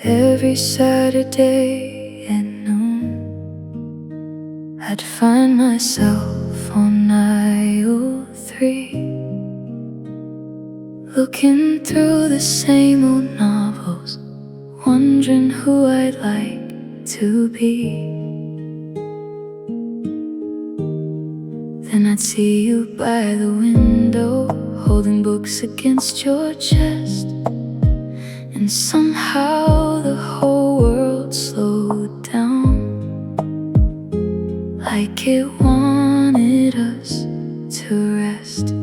Every Saturday at noon, I'd find myself on aisle 3, looking through the same old novels, wondering who I'd like to be. Then I'd see you by the window, holding books against your chest, and somehow the whole world slowed down, like it wanted us to rest.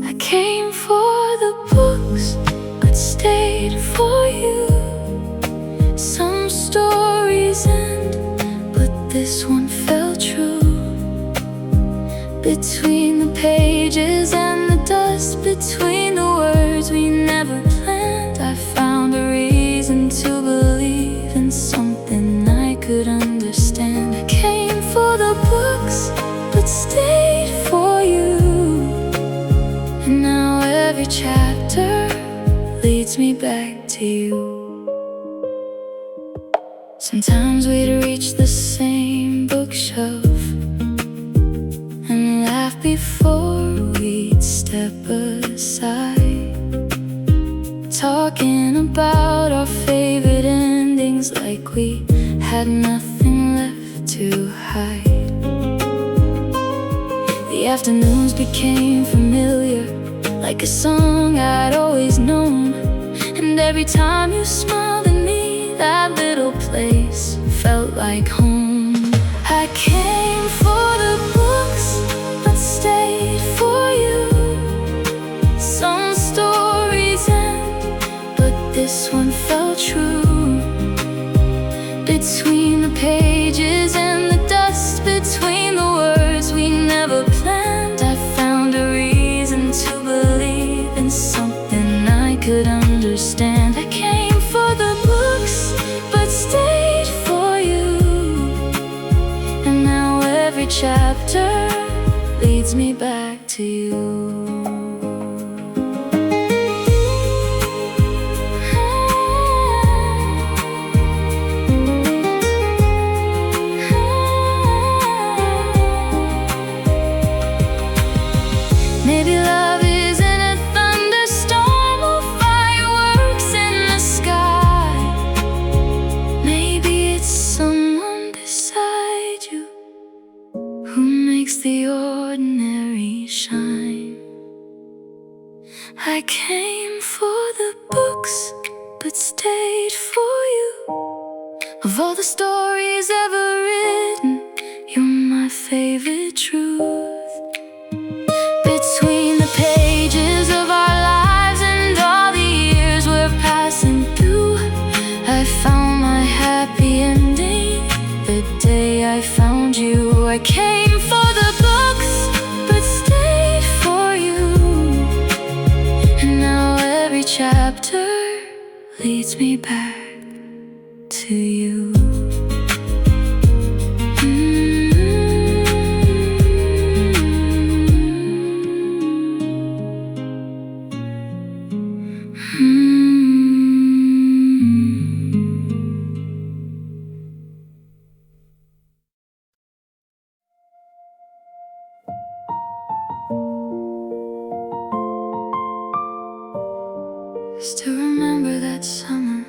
I came for the books, but stayed for you. Some stories end, but this one felt true. Between the pages and the dust, between the words we never planned, I found a reason to believe in something I could understand. I came for the books, but stayed for you. And now every chapter leads me back to you. Sometimes we'd reach the same bookshelf and laugh before we'd step aside, talking about our favorite endings like we had nothing left to hide. The afternoons became familiar, like a song I'd always known, and every time you smiled at me, that little place felt like home. I came for the books, but stayed for you. Some stories end, but this one felt true. Between the pages and the dust, between the words we never planned, I found a reason to believe in something I could understand. I came for the books, but stayed for you. And now every chapter leads me back to you. Maybe love isn't a thunderstorm or fireworks in the sky. Maybe it's someone beside you who makes the ordinary shine. I came for the books, but stayed for you. Of all the stories ever written, you're my favorite truth. Between the pages of our lives and all the years we're passing through, I found my happy ending the day I found you. I came for the books, but stayed for you. And now every chapter leads me back to you. Still remember that summer,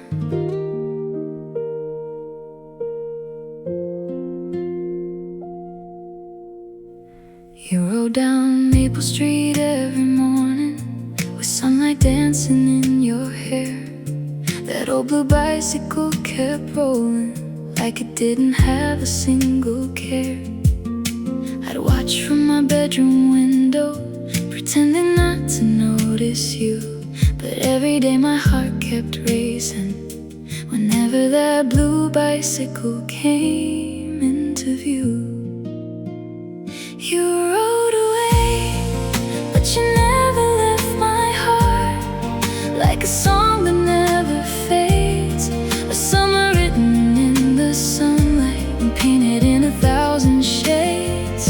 you rode down Maple Street every morning with sunlight dancing in your hair. That old blue bicycle kept rolling like it didn't have a single care. I'd watch from my bedroom window, pretending not to notice you, but every day my heart kept racing whenever that blue bicycle came into view. You rode away, but you never left my heart, like a song that never fades, a summer written in the sunlight and painted in 1,000 shades.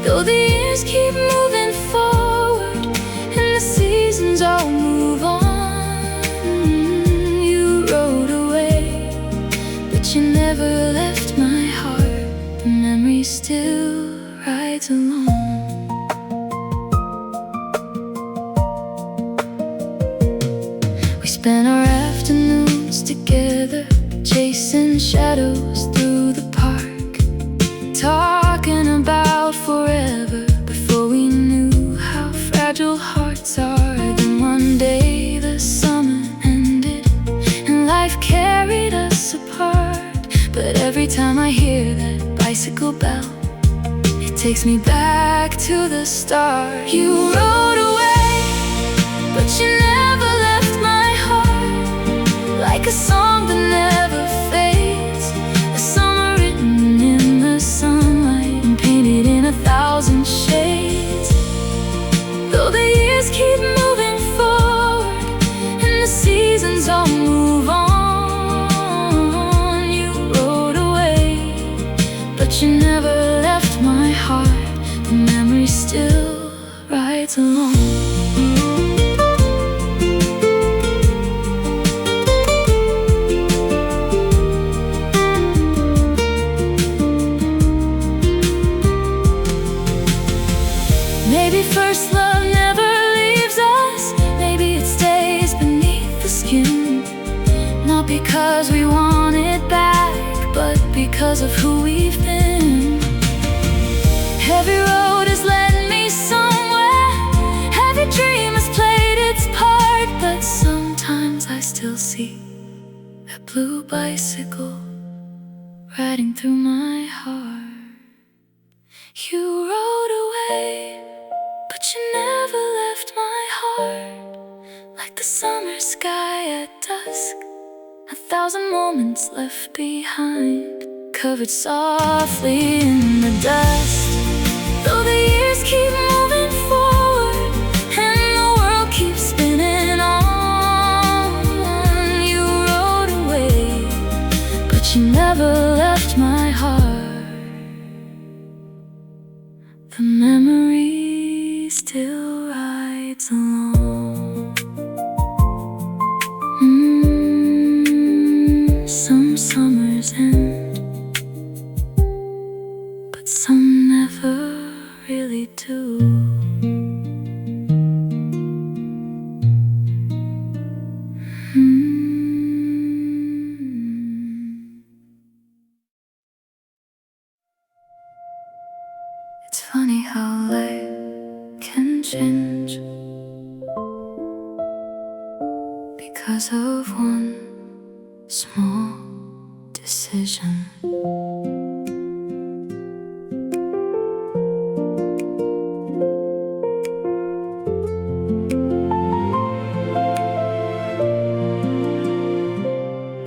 Though the years keep moving forward and the seasons all move on, you rode never left my heart. The memory still rides along. We spent our afternoons together, chasing shadows through the park, talking about forever before we knew how fragile hearts are. Then one day the summer ended and life carried us apart. But every time I hear that bicycle bell, it takes me back to the start. You rode away, but you never left my heart. Like a song that never fades, a summer written in the sunlight and painted in 1,000 shades. Though the years keep moving forward and the seasons all move on, you rode away, but you never left my heart. The memory still rides along. Maybe first love never leaves us. Maybe it stays beneath the skin. Not because we want it back, but because of who we've been. Every road has led me somewhere, every dream has played its part. But sometimes I still see that blue bicycle riding through my heart. You rode away, but you never left my heart. Like the summer sky at dusk, 1,000 moments left behind, covered softly in the dust. Though the years keep moving forward and the world keeps spinning on, you rode away, but you never left my heart. The memory still rides along. Some summers end, but some never really do. It's funny how life can change because of one small decision.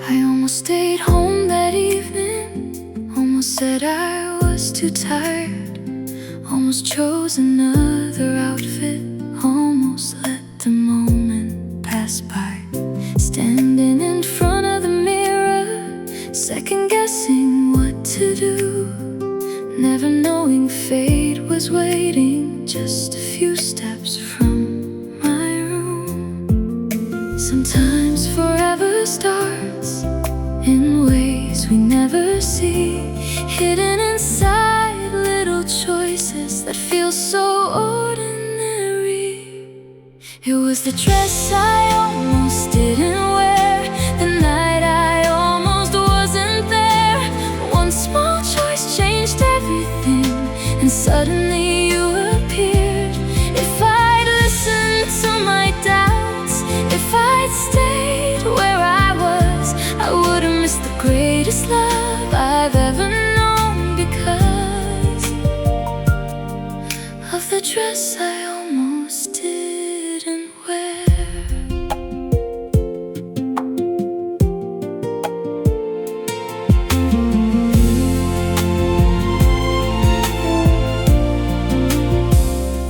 I almost stayed home that evening, almost said I was too tired, almost chose another outfit, almost let the moment pass by. Standing in front of the mirror, second guessing what to do, never knowing fate was waiting just a few steps from my room. Sometimes forever starts in ways we never see, hidden inside little choices that feel so ordinary. It was the dress I almost didn't wear, the night I almost wasn't there. One small choice changed everything, and suddenly you appeared. If I'd listened to my doubts, if I'd stayed where I was, I would have missed the greatest love I've ever known, because of the dress I almost didn't wear.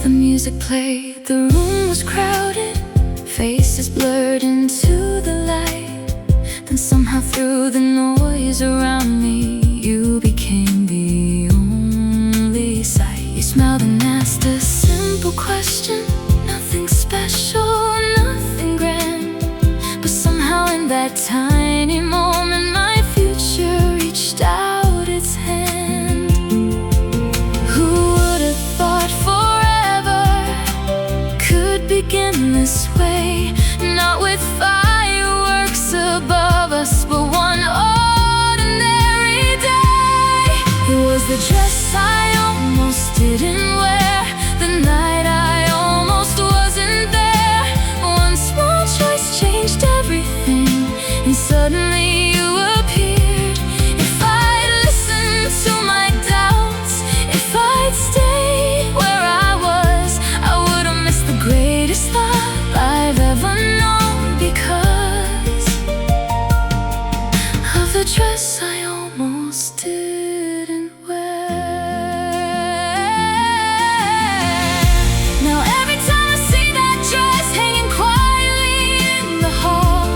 The music played, the room was crowded, faces blurred into the light. Then somehow through the noise around me, you became the only sight. You smiled and asked a simple question, nothing special, nothing grand, but somehow in that tiny moment my future reached the dress I almost didn't wear, the night I almost wasn't there. One small choice changed everything, and suddenly you appeared. If I'd listened to my doubts, if I'd stayed where I was, I would have missed the greatest love I've ever known, because of the dress I almost didn't wear. Now every time I see that dress hanging quietly in the hall,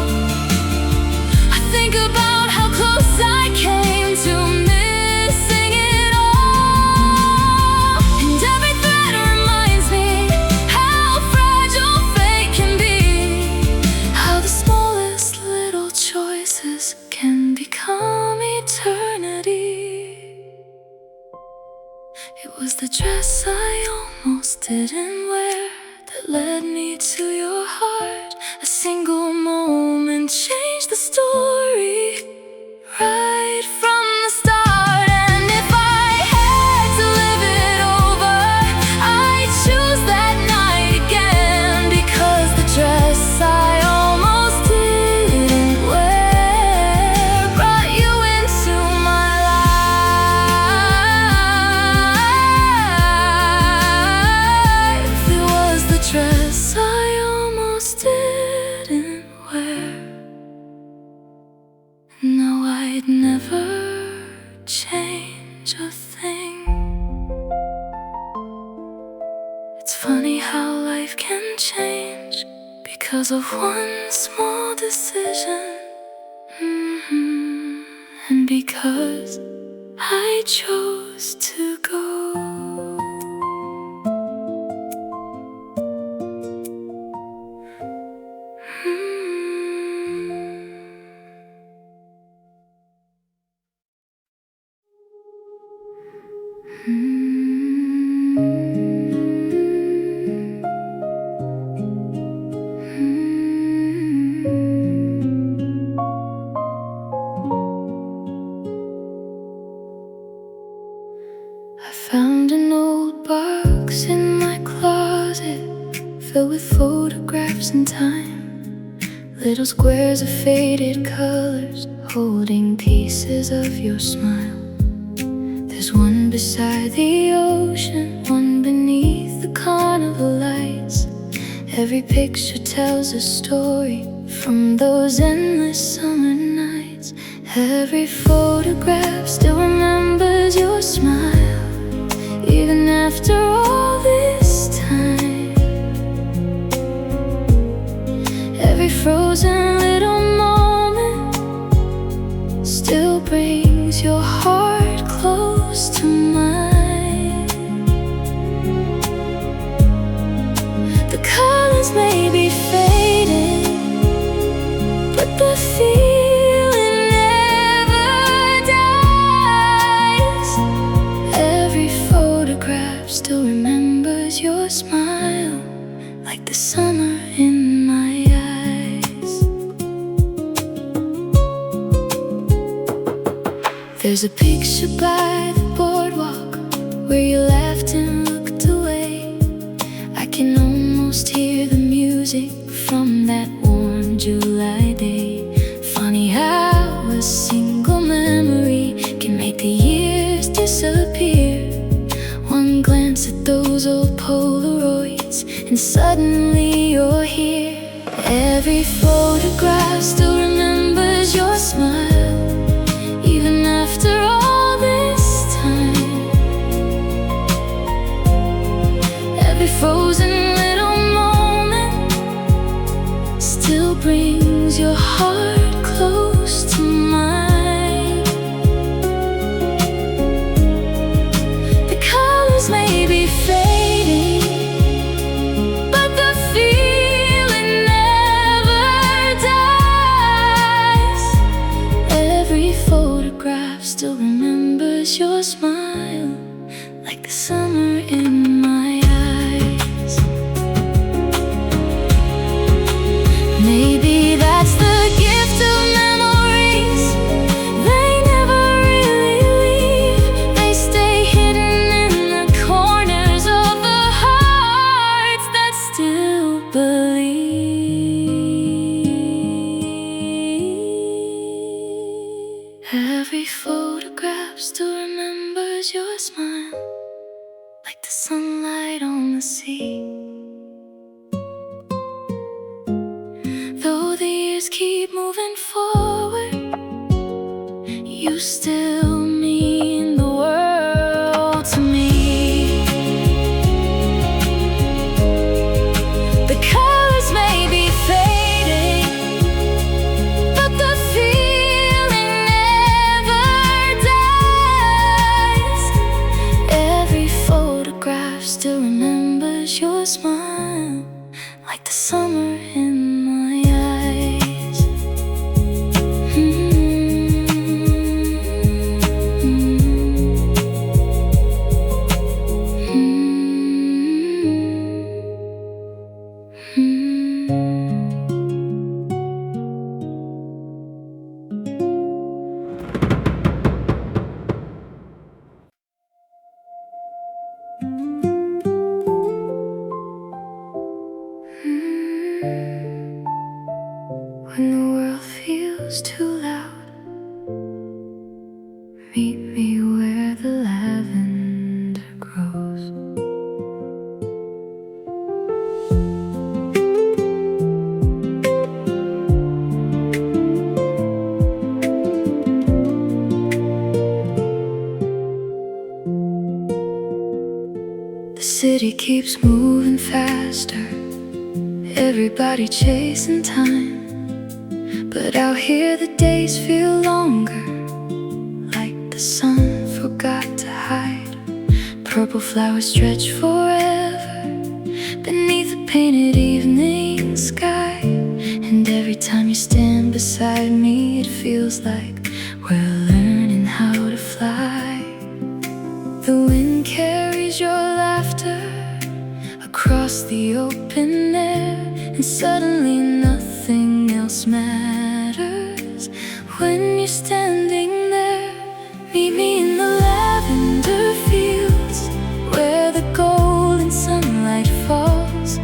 I think about how close I came to missing it all. And every thread reminds me how fragile fate can be, how the smallest little choices can become eternity. It was the dress I almost didn't wear that led me to your heart. A single moment changed the story right from the start. And if I had to live it over, I'd choose that night again, because the dress I almost didn't wear brought you into my life. It was the dress I almost didn't wear. No, I'd never change a thing. It's funny how life can change because of one small decision. And because I chose to go. I found an old box in my closet, filled with photographs in time, little squares of faded colors, holding pieces of your smile. There's one beside the ocean, one beneath the carnival lights. Every picture tells a story from those endless summer nights. Every photograph still remembers your smile, even after all this time. Every frozen little moment still brings your heart close to mine. The colors may be fading, but the feeling never dies. Every photograph still remembers your smile, like the summer in my eyes. There's a picture by the boardwalk where you laughed and looked away. I can almost hear the music from that warm July day. Funny how a single memory can make the years disappear. One glance at those old Polaroids and suddenly you're here. Every photograph still remembers your smile, even after all this time. Every frozen little moment still brings your heart close to mine. The colors may be fading, but the feeling never dies. Every photograph still remembers your smile, like the summer in my eyes. Maybe that's the gift of memories. They never really leave. They stay Every photograph still remembers your smile, like the sunlight on the sea. Though the years keep moving forward, you still mean the world to me. The colors may be fading, but the feeling never dies. Every photograph still remembers your smile, like the summer in my eyes. When the world feels too loud, meet me where the lavender grows. The city keeps moving faster, everybody chasing time. But out here the days feel longer, like the sun forgot to hide. Purple flowers stretch forever beneath the painted evening sky. And every time you stand beside me, it feels like we're learning how to fly. The wind carries your laughter across the open air, and suddenly nothing else matters when you're standing there. Meet me in the lavender fields, where the golden sunlight falls,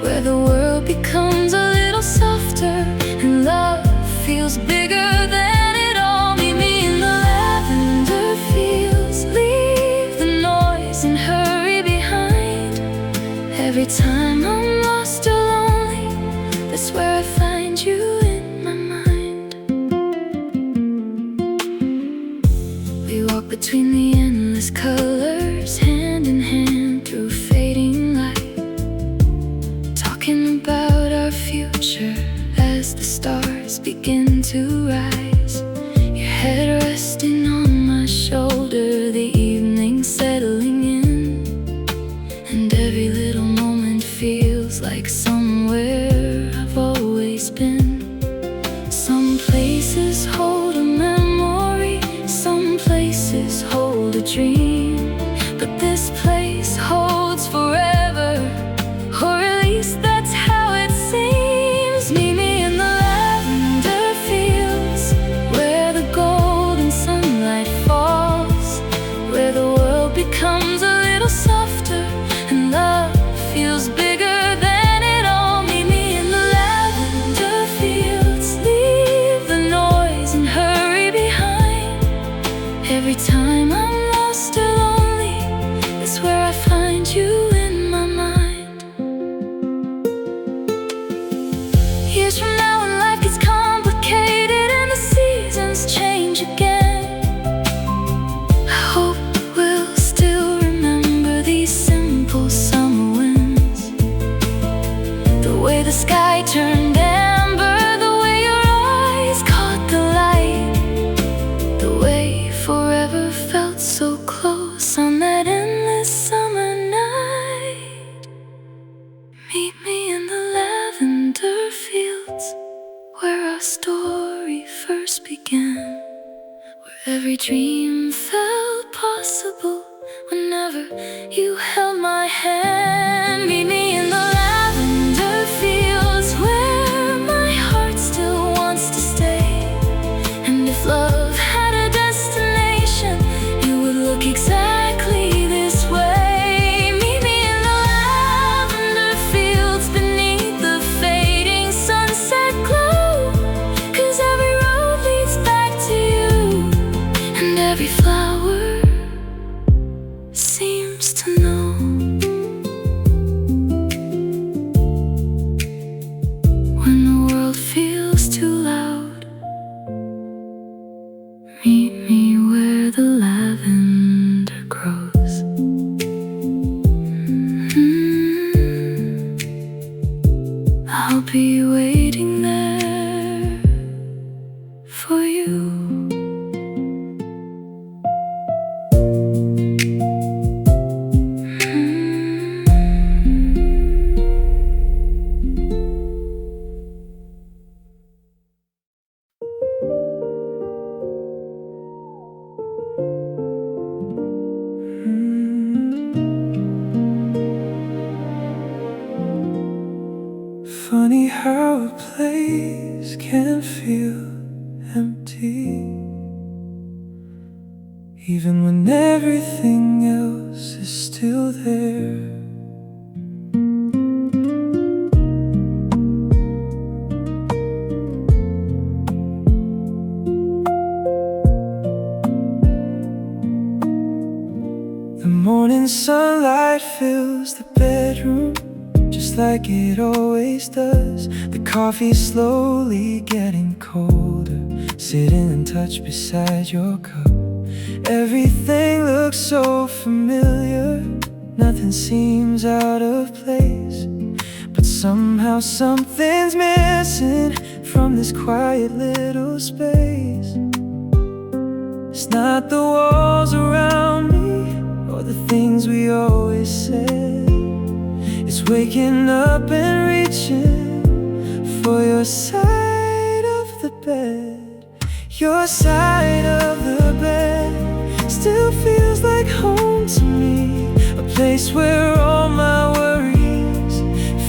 where the world becomes a little softer and love feels bigger than it all. Meet me in the lavender fields, leave the noise and hurry behind. Every time I'm lost or lonely, that's where I find you in my mind. We walk between the endless colors, hand in hand through fading light, talking about our future as the stars begin to rise. Your head resting on my shoulder, the evening settling in, and every little moment feels like somewhere I've always been. Some places hold a memory, some places hold a dream, but this place holds forever, or at least that's how it seems. Meet me in the lavender fields, where the golden sunlight falls, where the world becomes a little softer and love feels bigger than it all. Meet me in the lavender fields, leave the noise and hurry behind. Every time I'm lost or lonely, that's where I find you in my mind. Years from now when life gets complicated and the seasons change again, I hope we'll still remember these simple summer winds, the way the sky turned amber, the way your eyes caught the light, the way forever felt so close on that endless summer night. Meet me in the lavender fields, where our story first began, where every dream felt possible whenever you held my hand. Meet me in the lavender fields, where my heart still wants to stay, and if love had a destination, it would look exactly this way. Meet me in the lavender fields, beneath the fading sunset glow, 'cause every road leads back to you. place can feel empty, even when everything else is still there. The morning sunlight fills the bedroom just like it always does. The coffee's slowly getting colder, sitting untouched beside your cup. Everything looks so familiar, nothing seems out of place. But somehow something's missing from this quiet little space. It's not the walls around me or the things we always said. It's waking up and reaching for your side of the bed. Your side of the bed still feels like home to me, a place where all my worries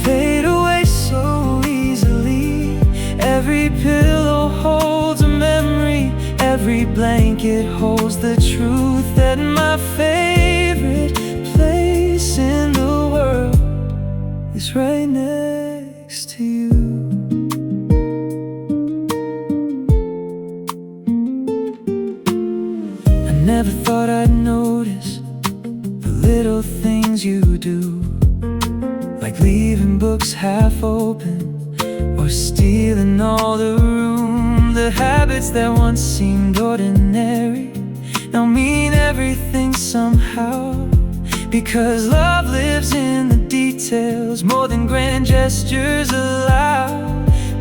fade away so easily. Every pillow holds a memory, every blanket holds the truth that my favorite place in the world is right next to you. I never thought I'd notice the little things you do, like leaving books half open or stealing all the room. The habits that once seemed ordinary now mean everything somehow, because love lives in the details more than grand gestures allow.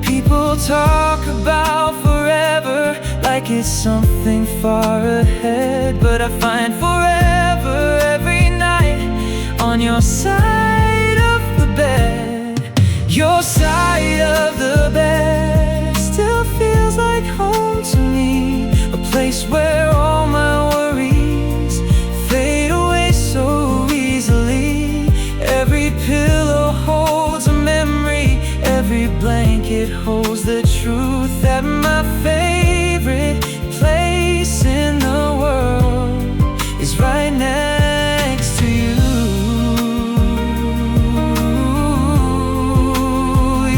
People talk about forever like it's something far ahead, but I find forever every night on your side of the bed. Your side of the bed still feels like home to me, a place where all my worries fade away so easily. Every pillow holds a memory, every blanket holds the truth that my favorite place in the world is right next to you.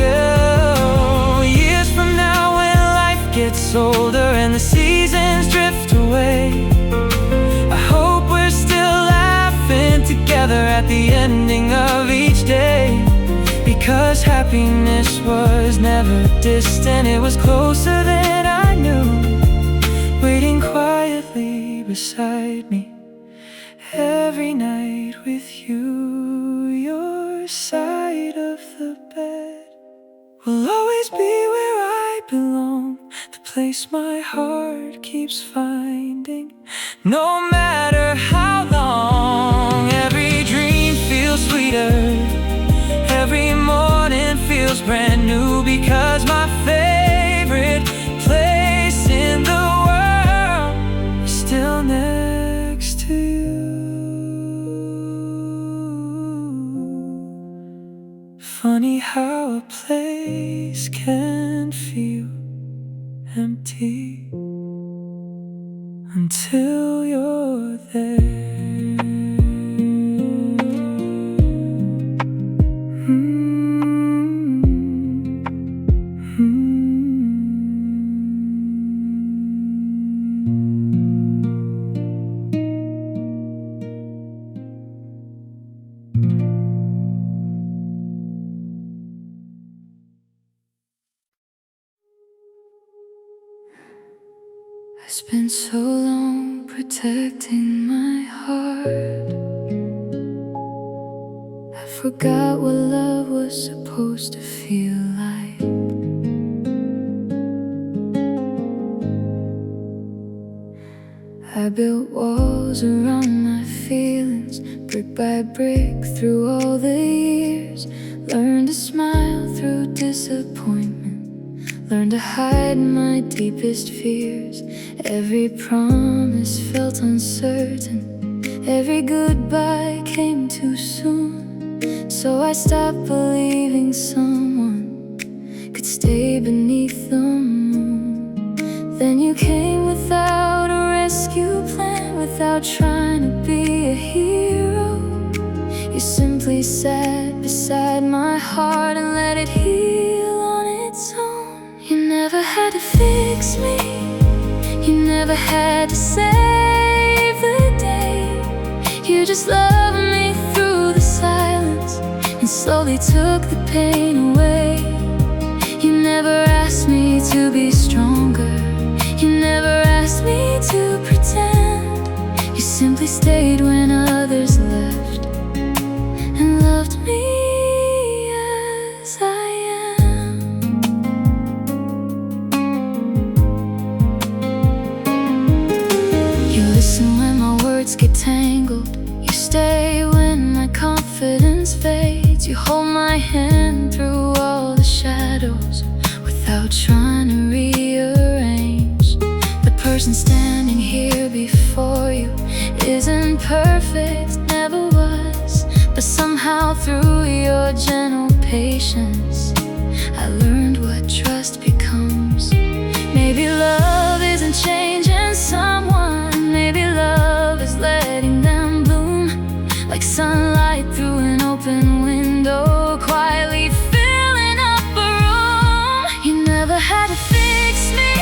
Yeah. Years from now when life gets older and the seasons drift away, I hope we're still laughing together at the ending of each day. Because happiness was never distant, it was closer than I knew, waiting quietly beside me every night with you. Your side of the bed will always be where I belong, the place my heart keeps finding. No matter how long, every dream feels sweeter, every morning feels brand new, because my favorite place in the world is still next to you. Funny how a place can feel empty until you're there. I spent so long protecting my heart, I forgot what love was supposed to feel like. I built walls around my feelings, brick by brick through all the years. Learned to smile through disappointment, learned to hide my deepest fears. Every promise felt uncertain, every goodbye came too soon. So I stopped believing someone could stay beneath the moon. Then you came without a rescue plan, without trying to be a hero. You simply sat beside my heart and let it heal on its own. You never had to fix me, you never had to save the day. You just loved me through the silence and slowly took the pain away. You never asked me to be stronger, you never asked me to pretend. You simply stayed when others left and loved me as I am. You listen when my words get tangled, you stay when my confidence fades. You hold my hand through all the shadows without trying to rearrange. The person standing here before you isn't perfect, never was. But somehow through your gentle patience I learned what trust becomes. Maybe love isn't changing someone, maybe love is letting them bloom like sunlight through an open window, quietly filling up a room. You never had to fix me,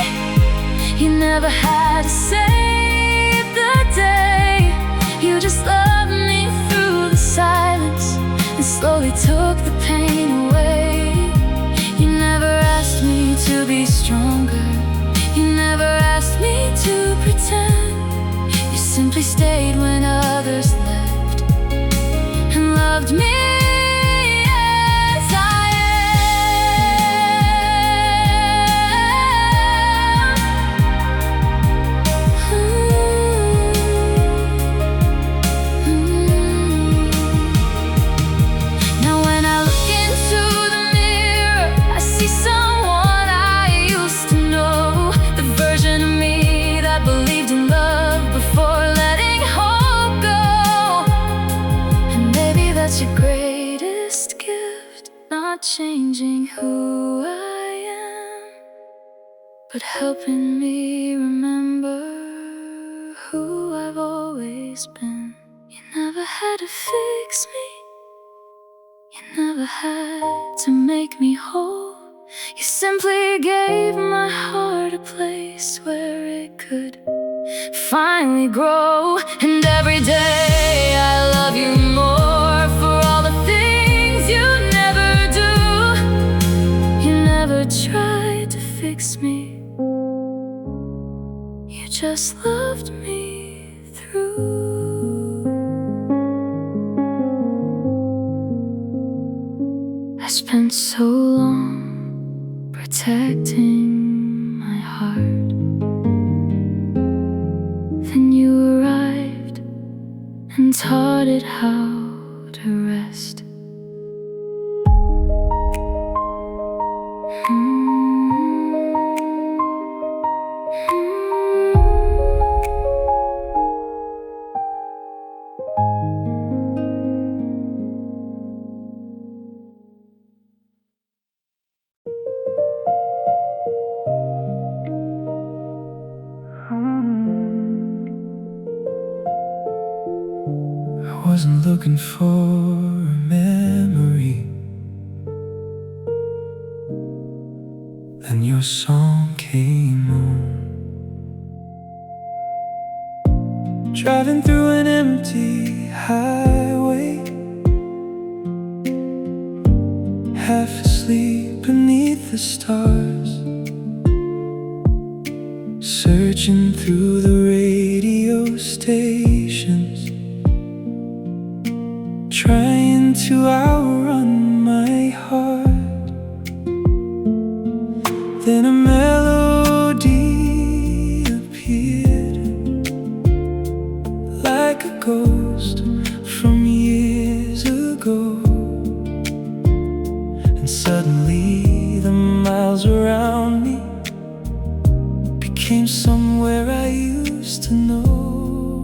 you never had to save the day. You just loved me through the silence and slowly took the pain away. You never asked me to be stronger, you never asked me to pretend. You simply stayed when others left and loved me as I am. Now when I look into the mirror, I see someone I used to know, the version of me that believed in love before letting hope go. And maybe that's your greatest gift, not changing who I am, but helping me remember who I've always been. You never had to fix me, you never had to make me whole. You simply gave my heart a place where it could finally grow. And every day I love you more for all the things you never do. You never tried to fix me, you just loved me through. I spent so long protecting my heart, then you arrived and taught it how to rest. I wasn't looking for a memory, then your song came on. Driving through an empty highway, half asleep beneath the stars, searching through the radio stations, trying to outrun my heart. Then a melody appeared, like a ghost from years ago. And suddenly the miles around me became somewhere I used to know.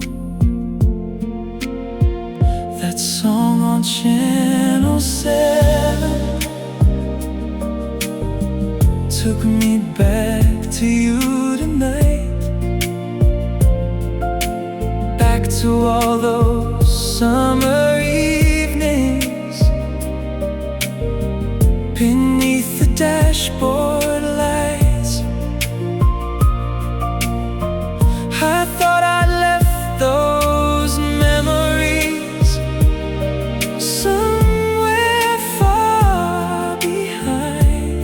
That song on Channel 7, took me back to you tonight, back to all those summer evenings beneath the dashboard lights. I thought I left those memories somewhere far behind,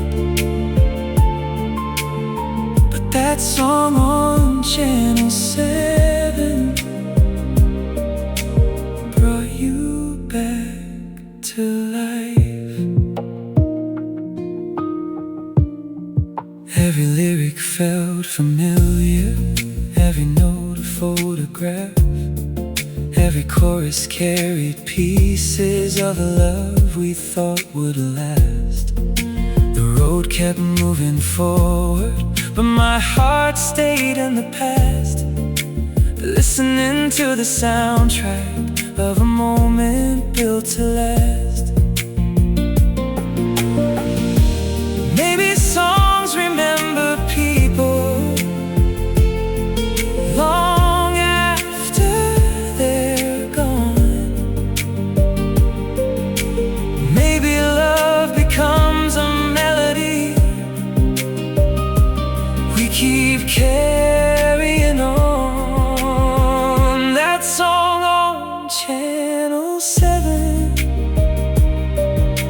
but that song on Channel 7 brought you back to life. Every lyric felt familiar, every note a photograph, every chorus carried pieces of a love we thought would last. The road kept moving forward, but my heart stayed in the past, listening to the soundtrack of a moment built to last. Maybe songs remember people long after they're gone. Maybe love becomes a melody we keep carrying on. That song on Channel 7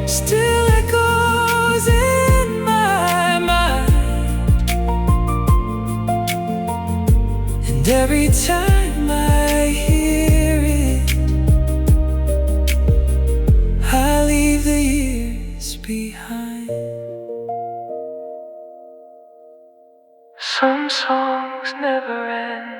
still echoes in my mind, and every time I hear it, I leave the years behind. Some songs never end.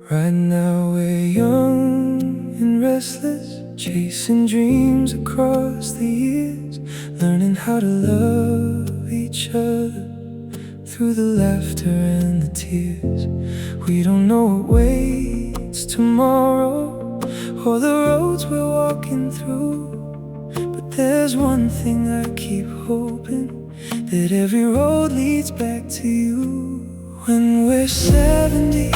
Right now we're young and restless, chasing dreams across the years, learning how to love each other through the laughter and the tears. We don't know what waits tomorrow or the roads we're walking through, but there's one thing I keep hoping, that every road leads back to you. When we're 70,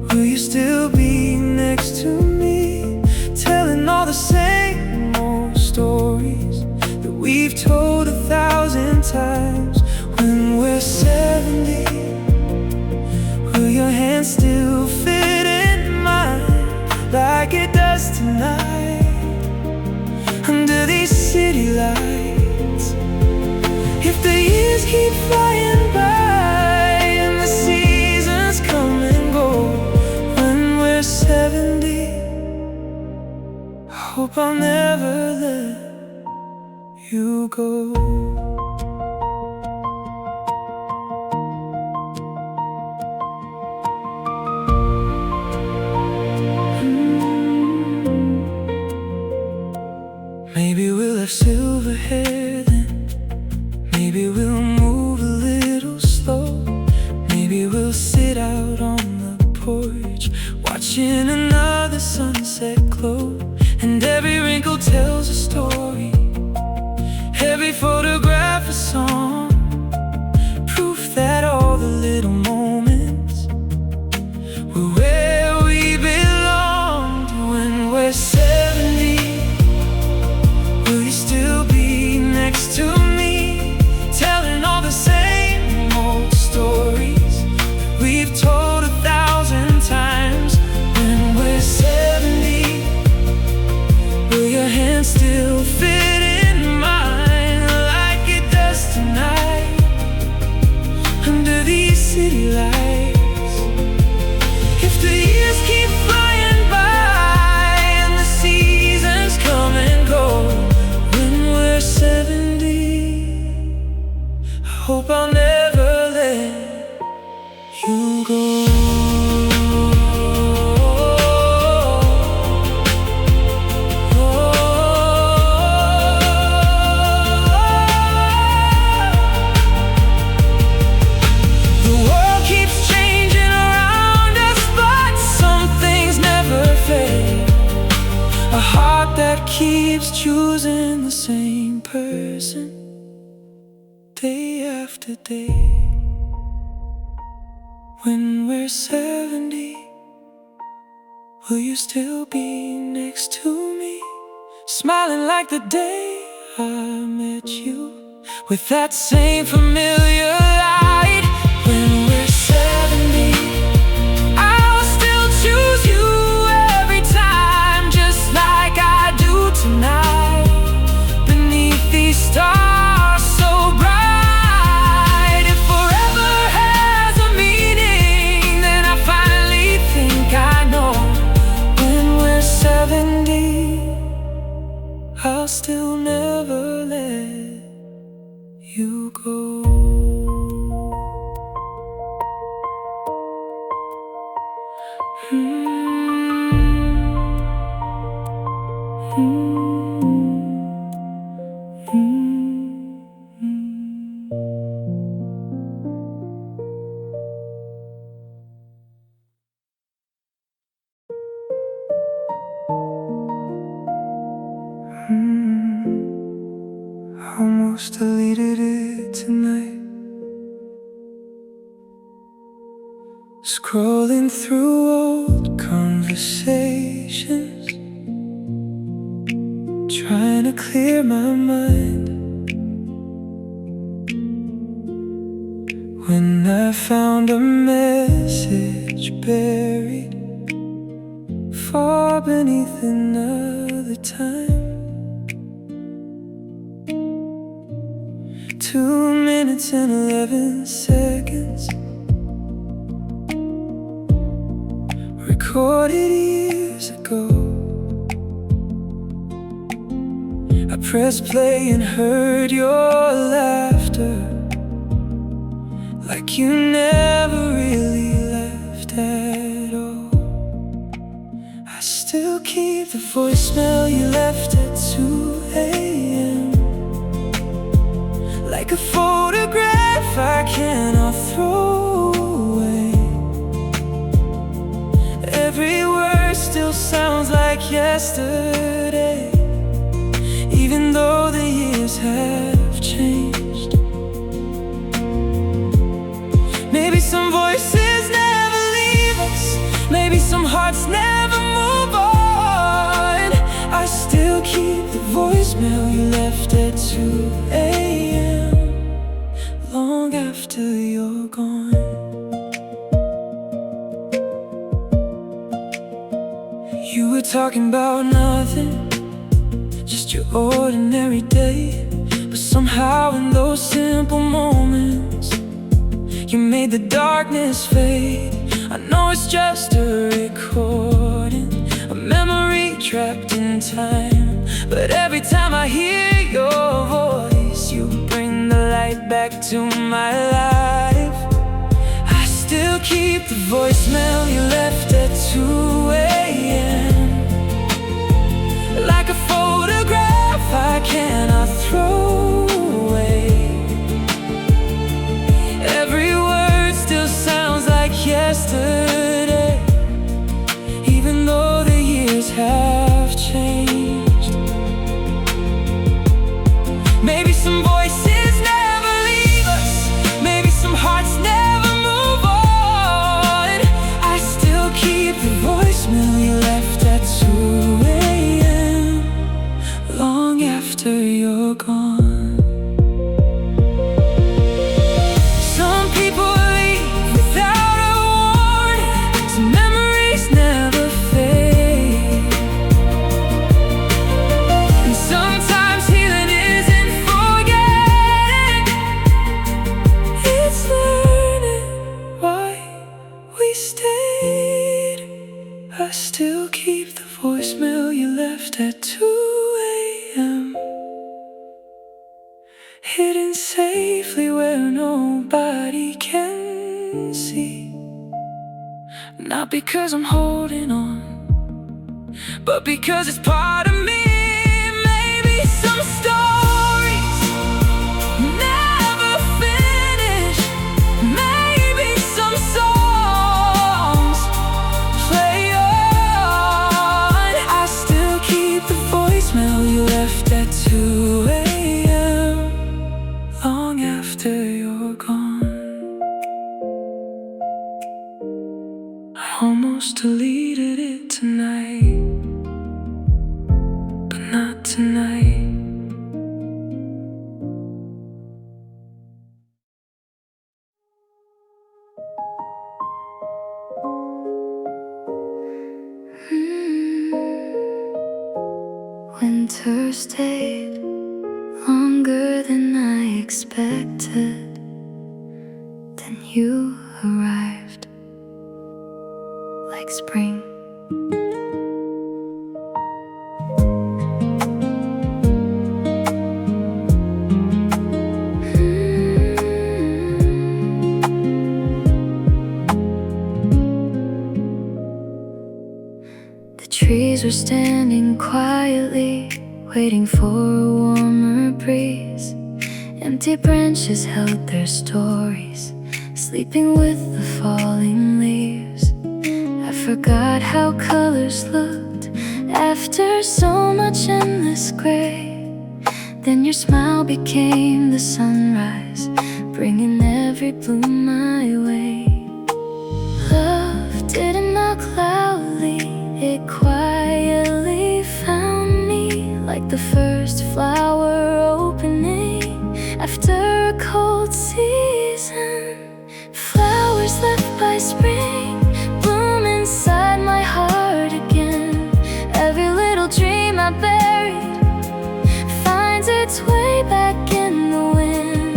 will you still be next to me, telling all the same old stories that we've told 1,000 times? When we're 70, will your hand still fit in mine like it does tonight, under these city lights? If the years keep flying by and the seasons come and go, 70, I hope I'll never let you go. Maybe we'll have silver hair then, maybe we'll move a little slow, maybe we'll sit out on the porch watching another sunset glow, and every wrinkle tells a story, every photograph a song, proof that all the little moments were where we belonged. When we're 70, will you still be next to me, telling all the same old stories that we've told 1,000 times? When we're 70, will your hand still fit in mine like it does tonight, under these city lights? If the years keep flying by and the A heart that keeps choosing the same person day after day. When we're 70, will you still be next to me, smiling like the day I met you, with that same familiar light? When we're 70, I'll still choose you every time, just like I do tonight, beneath these stars so bright. If forever has a meaning, then I finally think I know. When we're 70, I'll still never let you go. Almost deleted it tonight, scrolling through old conversations, trying to clear my mind, when I found a message buried far beneath another time. 2 minutes and 11 seconds, recorded years ago. I pressed play and heard your laughter, like you never really left at all. I still keep the voicemail you left at 2 a.m., like a photograph I cannot throw away. Every word still sounds like yesterday, even though the years have changed. Maybe some voices never leave us, maybe some hearts never move on. I still keep the voicemail you left at 2 a.m., long after you're gone. You were talking about nothing, just your ordinary day, but somehow in those simple moments you made the darkness fade. I know it's just a recording, a memory trapped in time, but every time I hear your voice, you bring the light back to my life. I still keep the voicemail you left at 2 a.m., like a photograph I cannot throw away. Every word still sounds like yesterday, even though the years have changed. Maybe some voices never leave us, maybe some hearts never move on. I still keep the voicemail you left at 2 a.m., long after you're gone. Some people leave without a warning, some memories never fade, and sometimes healing isn't forgetting, it's learning why we stayed. I still keep the voicemail you left at 2 a.m., hidden safely where nobody can see. Not because I'm holding on, but because it's part of me. Maybe some stories never finish, maybe some songs play on. I still keep tonight. Winter stayed longer than I expected. Then you arrived like spring. The trees were standing quietly, waiting for a warmer breeze. Empty branches held their stories, sleeping with the falling leaves. I forgot how colors looked after so much endless gray. Then your smile became the sunrise, bringing every bloom my way. Love didn't knock loudly, it quietly found me, like the first flower opening after a cold season. Flowers left by spring bloom inside my heart again. Every little dream I buried finds its way back in the wind.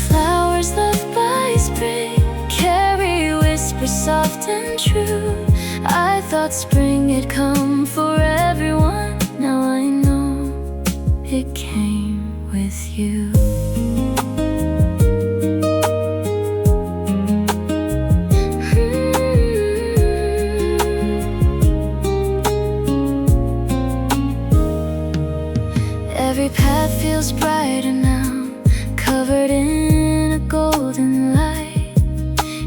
Flowers left by spring carry whispers soft and true. I thought spring had come for everyone. Now I know it came with you. Every path feels brighter now, covered in a golden light.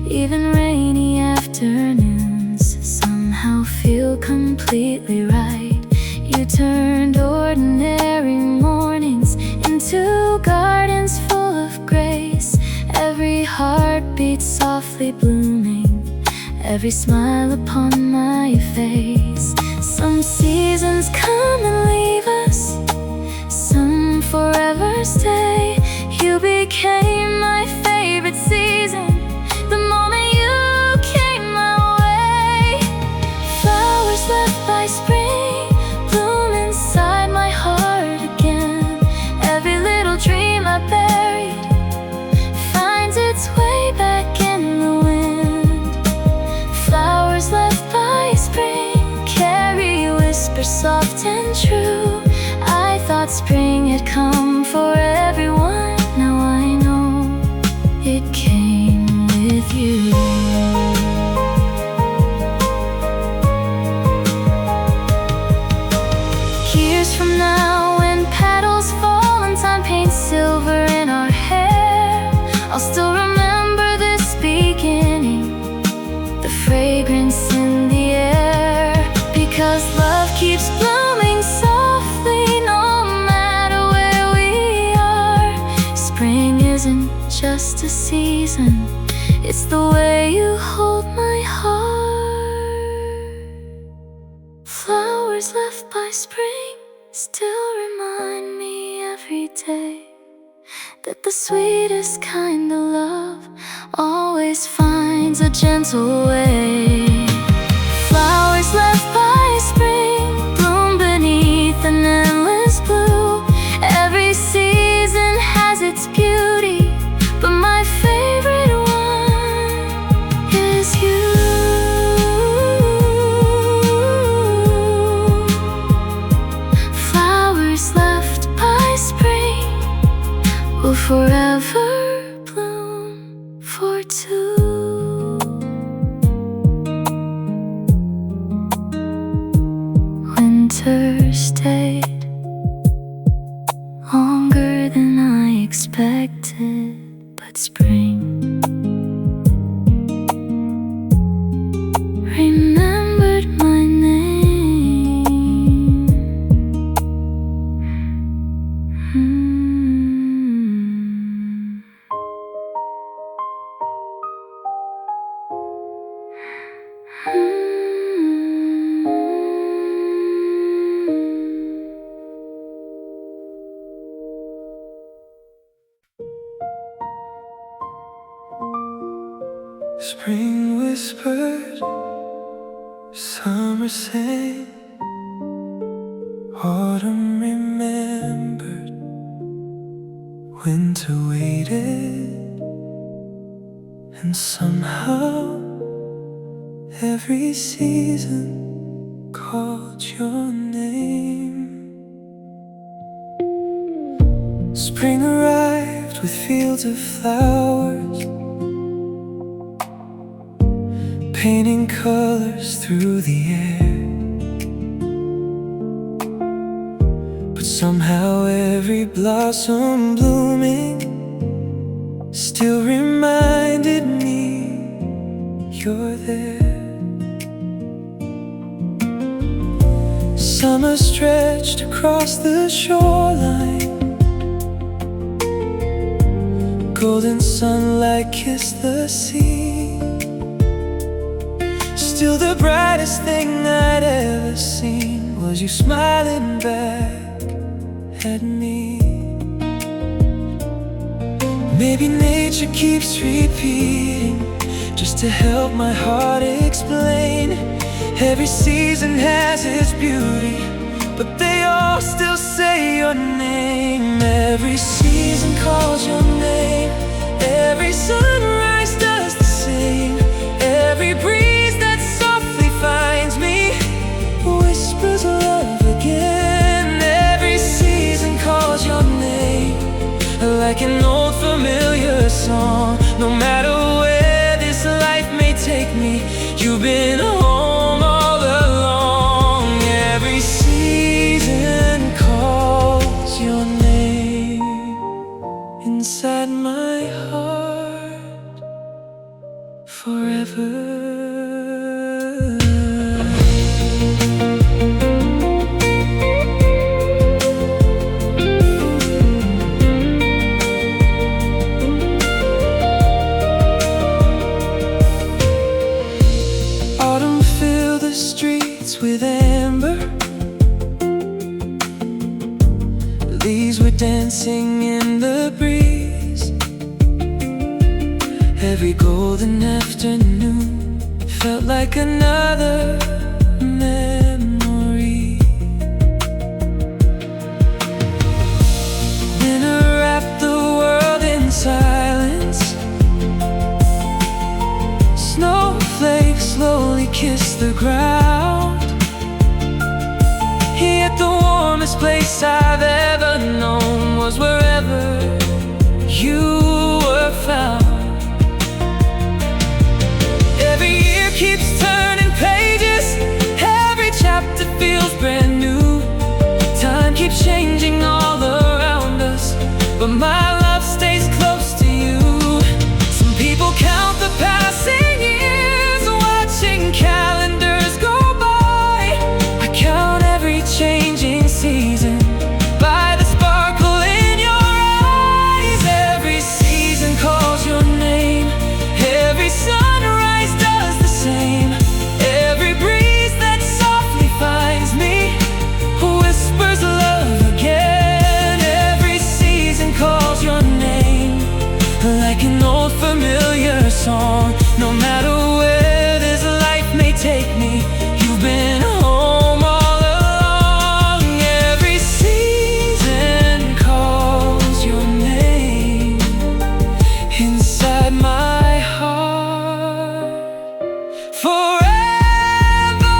Even rainy afternoons somehow feel completely right. You turned ordinary mornings into gardens full of grace. Every heartbeat softly blooming, every smile upon my face. Some seasons come and leave us, some forever stay. You became my favorite season the moment you came my way. Flowers left by spring bloom inside my heart again. Every little dream I buried finds its way back in the wind. Flowers left by spring carry whispers soft and true. I thought spring had come for everyone. Now I know it came with you. Years from now, when petals fall and time paints silver in our hair, I'll still remember this beginning, the fragrance in the air. Because love keeps blooming softly no matter where we are. Spring isn't just a season, it's the way you hold my heart. Flowers left by spring still remind me every day that the sweetest kind of love always finds a gentle way. Flowers left by spring bloom beneath an endless blue. Every season has its beauty, but my favorite one is you. Flowers left by spring will forever bloom for two. Winter stayed longer than I expected, but spring remembered my name. Spring whispers, summer sang, autumn remembered, winter waited, and somehow every season called your name. Spring arrived with fields of flowers, painting colors through the air. But somehow every blossom blooming still reminded me you're there. Summer stretched across the shoreline, golden sunlight kissed the sea. Still the brightest thing I'd ever seen was you smiling back at me. Maybe nature keeps repeating just to help my heart explain. Every season has its beauty, but they all still say your name. Every season calls your name. Every sunrise does the same. Every breeze that softly finds me whispers love again. Every season calls your name, like an old familiar song. No matter where this life may take me, you've been home all along. Every season calls your name inside my heart forever. With amber, leaves were dancing in the breeze. Every golden afternoon felt like another memory. Winter wrapped the world in silence. Snowflakes slowly kissed the ground. Yet the warmest place I've ever known was wherever you were found. Every year keeps turning pages, every chapter feels brand new. Time keeps changing all around us, but my love stays close to you. Some people count the passing years, watching calendars go by. I count every changing season by the sparkle in your eyes. Every season calls your name. Every sunrise does the same. Every breeze that softly finds me whispers love again. Every season calls your name, like an old familiar song. No matter where this life may take me, you've been home all along. Every season calls your name inside my heart forever.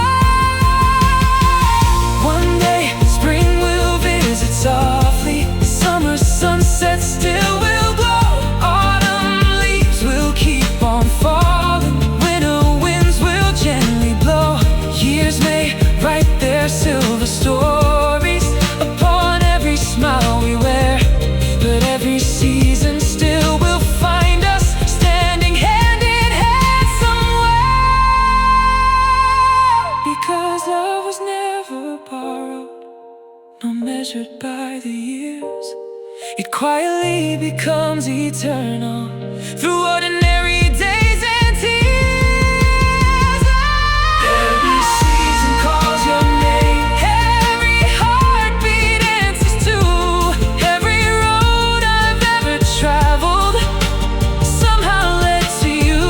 One day spring will visit softly, summer sunsets still will glow. Autumn leaves will keep on falling, winter winds will gently blow. Years may write their silver stories upon every smile we wear, but every season still will find us standing hand in hand somewhere. Because love was never borrowed, nor measured by the years. It quietly becomes eternal through ordinary days and tears. Every season calls your name. Every heartbeat answers to. Every road I've ever traveled somehow led to you.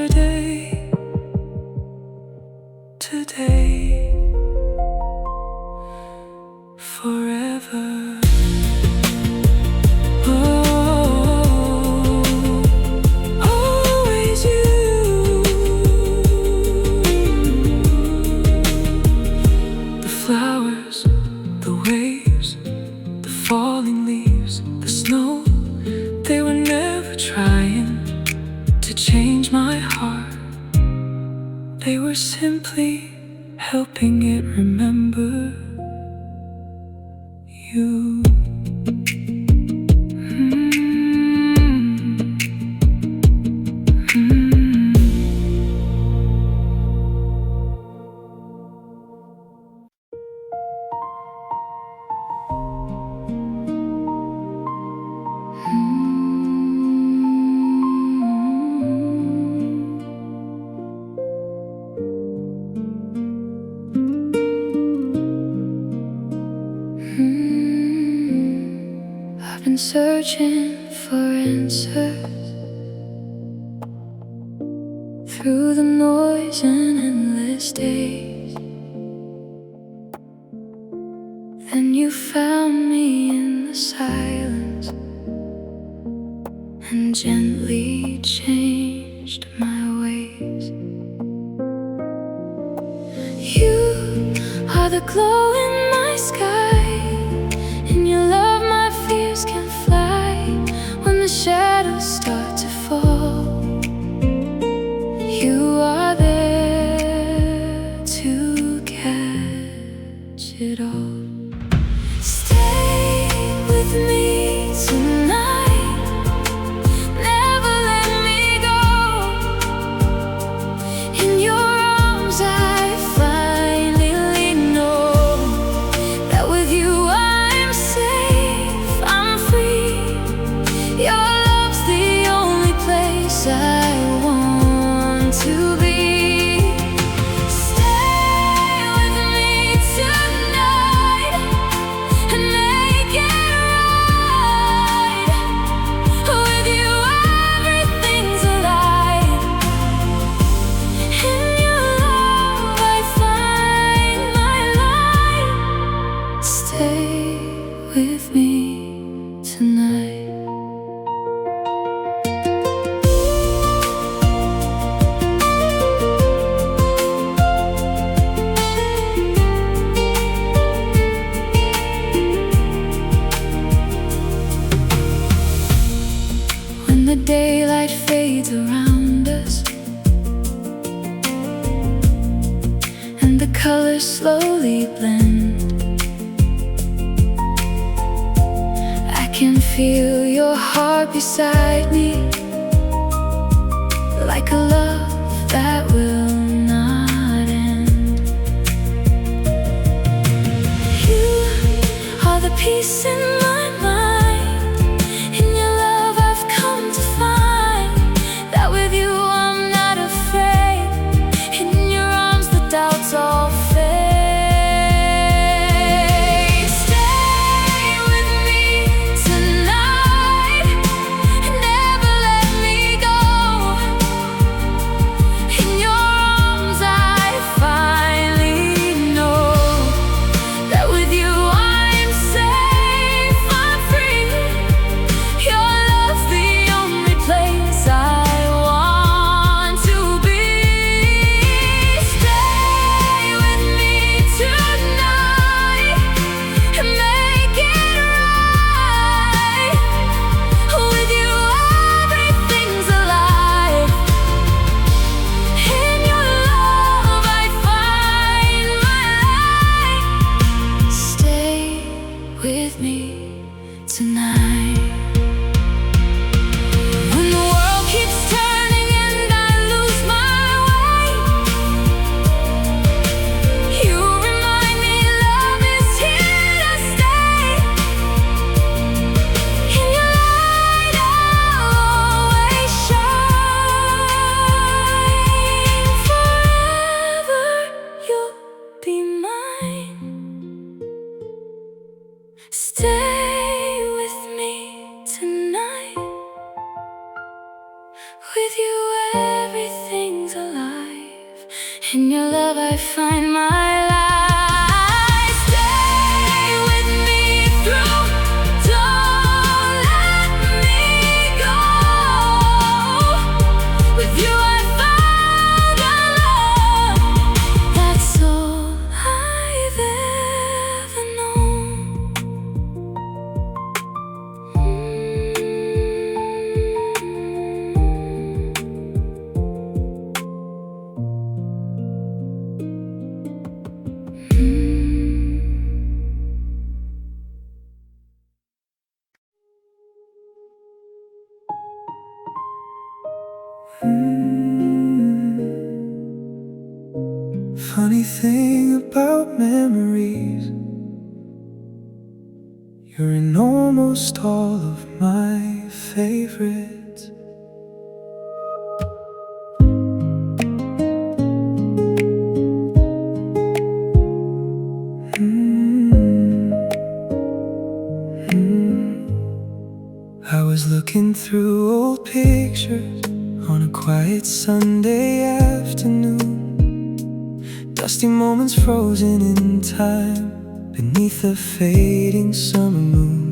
yesterday, today, forever. Always you. The flowers, the waves, the falling leaves, the snow, they were never trying to change my heart. They were simply helping it remember you. I've been searching for answers through the noise and endless days. Then you found me in the silence and gently changed my ways. You are the glow in my sky. In your love my fears can fly. When the shadows start to fall, you are there to catch it all. Stay with me tonight, never let me go. In your arms I finally know that with you I'm safe, I'm free. Your love's the only place I want to be. Stay with me tonight and make it right. With you everything's alive. In your love I find my light. Stay with me tonight. When the daylight fades around us and the colors slowly blend, I can feel your heart beside me, like a love that will not end. You are the peace in my mind. In your love I've come to find that with you I'm not afraid. In your arms the doubts all fade. Stay with me tonight and never let me go. In your love I find my life. Stay with me through, don't let me go. With you I found a love that's all I've ever known. Funny thing about memories, you're in almost all of my favorites. I was looking through old pictures on a quiet Sunday afternoon. Dusty moments frozen in time beneath the fading summer moon.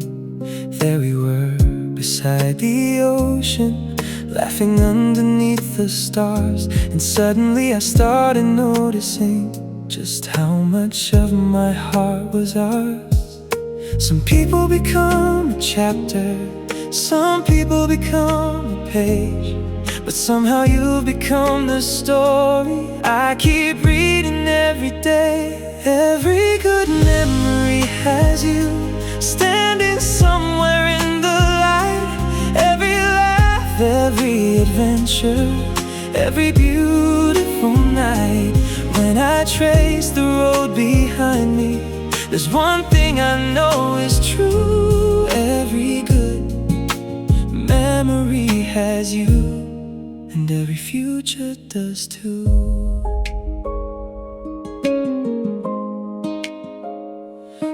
There we were beside the ocean, laughing underneath the stars. And suddenly I started noticing just how much of my heart was ours. Some people become a chapter, some people become a page, but somehow you've become the story I keep reading every day. Every good memory has you standing somewhere in the light. Every laugh, every adventure, every beautiful night. When I trace the road behind me, there's one thing I know is true. Every good memory has you, and every future does too.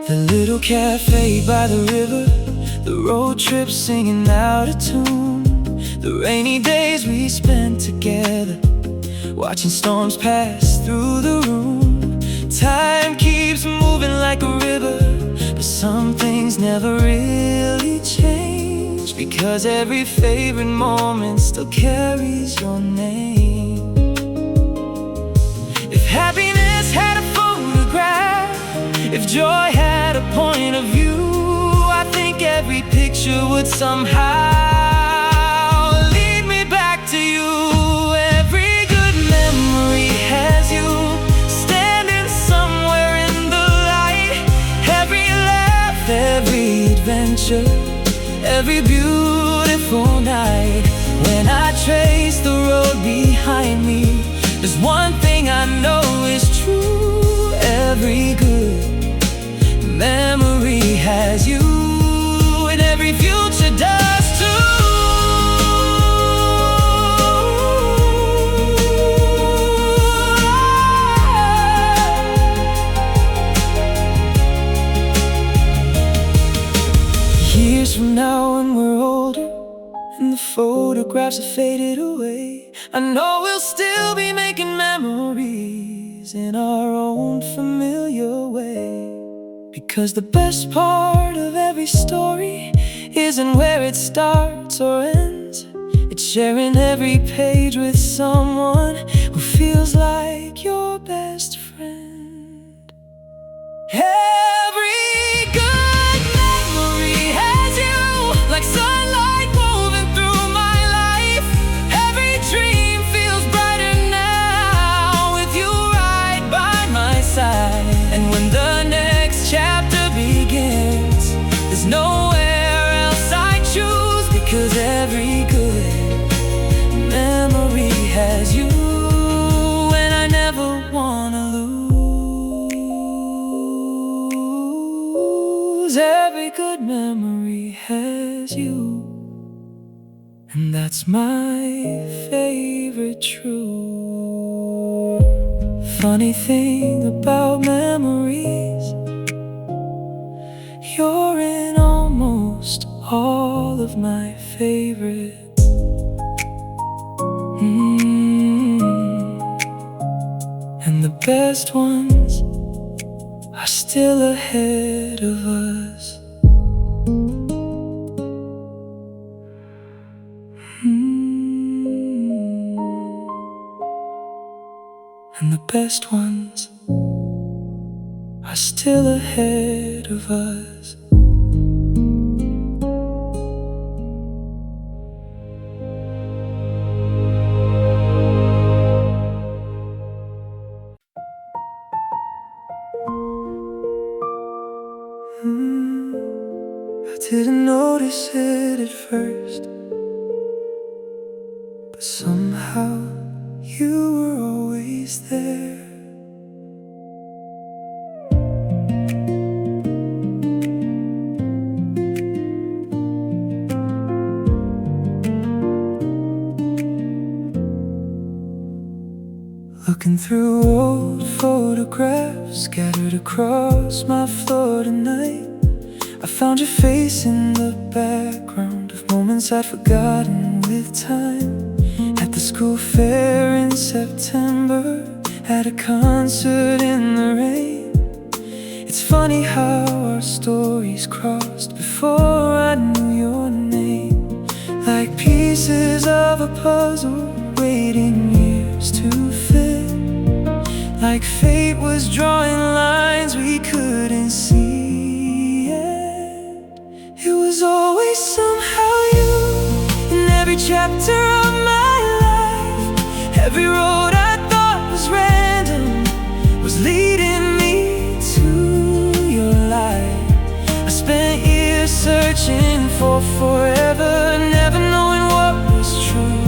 The little cafe by the river, the road trip singing out of tune, the rainy days we spent together, watching storms pass through the room. Time keeps moving like a river, but some things never really change, because every favorite moment still carries your name. If happiness had a photograph, if joy had a point of view, I think every picture would somehow lead me back to you. Every good memory has you standing somewhere in the light. Every laugh, every adventure, every beautiful night. When I trace the road behind me, there's one thing I know is true. Every good memory has you, and every future does too. Years from now when we're older and the photographs have faded away, I know we'll still be making memories in our own familiar way. Because the best part of every story isn't where it starts or ends, it's sharing every page with someone who feels like your best friend. Every good memory has you, like sunlight woven through my life. Every dream feels brighter now with you right by my side. And when the next chapter begins, there's nowhere else I choose, because every good memory has you, and I never wanna lose. Every good memory has you, and that's my favorite truth. Funny thing about memories, you're in almost all of my favorites. best ones are still ahead of us. And the best ones are still ahead of us. I didn't notice it at first, but somehow you were always there. Looking through old photographs scattered across my floor tonight, I found your face in the background of moments I'd forgotten with time. At the school fair in September, at a concert in the rain. It's funny how our stories crossed before I knew your name. Like pieces of a puzzle waiting years to fit. Like fate was drawing lines we couldn't see yet. It was always somehow you in every chapter of my life. Every road I thought was random was leading me to your light. I spent years searching for forever, never knowing what was true.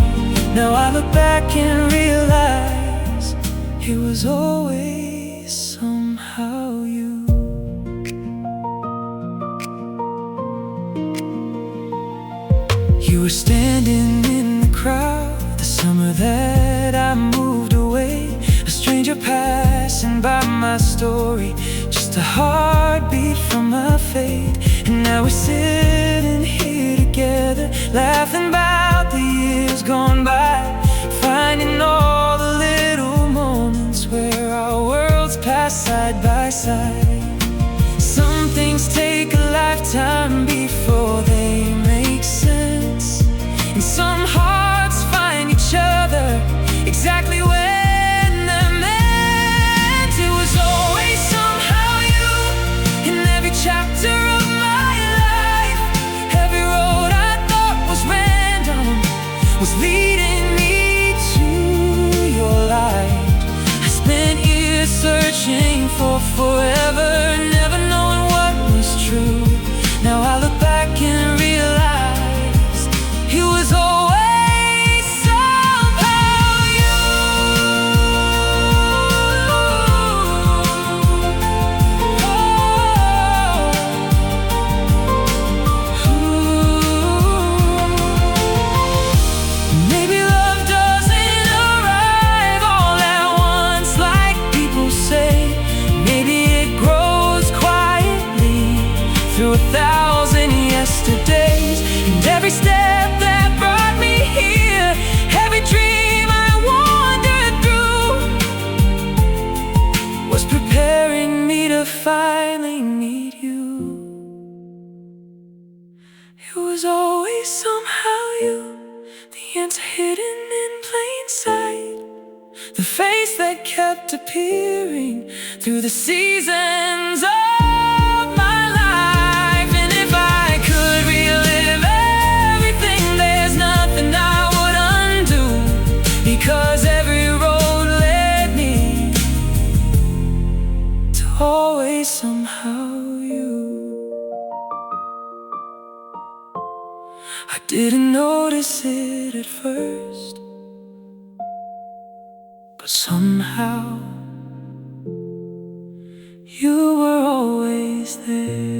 Now I look back and realize it was always somehow you. You were standing in the crowd the summer that I moved away. A stranger passing by my story, just a heartbeat from my fate. And now we're sitting here together, laughing about the years gone by, finding all the little moments where our worlds pass side by side. Some things take a lifetime before they make sense, and some hearts find each other exactly when they're meant. It was always somehow you in every chapter of my life. Every road I thought was random was leading me to your light. I spent years searching for forever, never knowing what was true. Now I look back and realize it was always somehow you. Maybe love doesn't arrive all at once like people say. Maybe it grows quietly through 1,000 yesterdays. And every step that brought me here, every dream I wandered through, was preparing me to finally meet you. It was always somehow you, the answer hidden in plain sight, the face that kept appearing through the seasons of my life. And if I could relive everything, there's nothing I would undo, because every road led me to always somehow you. I didn't notice it at first, but somehow you were always there.